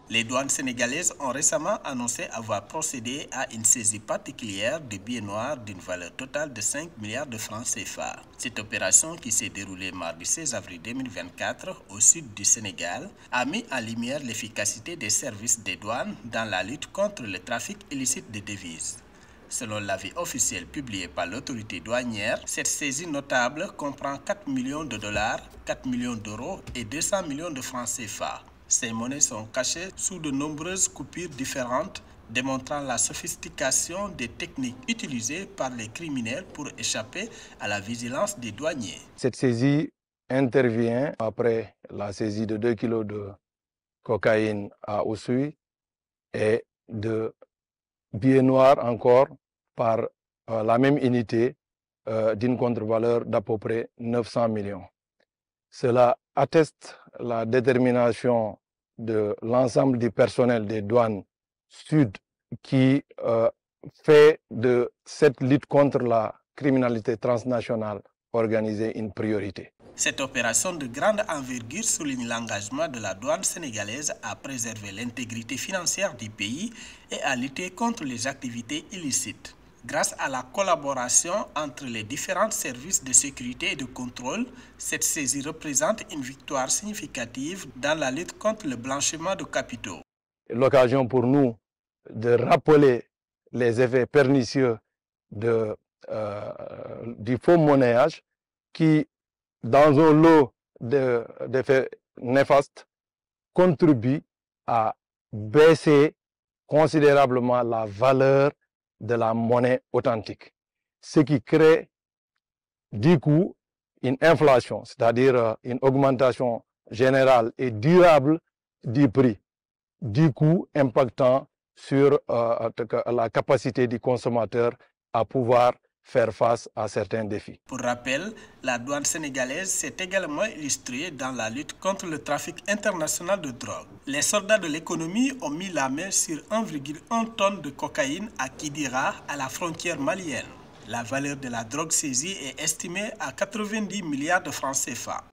Les douanes sénégalaises ont récemment annoncé avoir procédé à une saisie particulière de billets noirs d'une valeur totale de 5 milliards de francs CFA. Cette opération, qui s'est déroulée mardi 16 avril 2024 au sud du Sénégal, a mis en lumière l'efficacité des services des douanes dans la lutte contre le trafic illicite de devises. Selon l'avis officiel publié par l'autorité douanière, cette saisie notable comprend 4 millions de dollars, 4 millions d'euros et 200 millions de francs CFA. Ces monnaies sont cachées sous de nombreuses coupures différentes, démontrant la sophistication des techniques utilisées par les criminels pour échapper à la vigilance des douaniers. Cette saisie intervient après la saisie de 2 kilos de cocaïne à Oussouye et de billets noirs encore par la même unité d'une contre-valeur d'à peu près 900 millions. Cela atteste la détermination de l'ensemble du personnel des douanes sud qui fait de cette lutte contre la criminalité transnationale organisée une priorité. Cette opération de grande envergure souligne l'engagement de la douane sénégalaise à préserver l'intégrité financière du pays et à lutter contre les activités illicites. Grâce à la collaboration entre les différents services de sécurité et de contrôle, cette saisie représente une victoire significative dans la lutte contre le blanchiment de capitaux. L'occasion pour nous de rappeler les effets pernicieux du faux monnayage qui, dans un lot d'effets néfastes, contribue à baisser considérablement la valeur de la monnaie authentique, ce qui crée du coup une inflation, c'est-à-dire une augmentation générale et durable du prix, du coup impactant sur la capacité du consommateur à pouvoir faire face à certains défis. Pour rappel, la douane sénégalaise s'est également illustrée dans la lutte contre le trafic international de drogue. Les soldats de l'économie ont mis la main sur 1,1 tonne de cocaïne à Kidira, à la frontière malienne. La valeur de la drogue saisie est estimée à 90 milliards de francs CFA.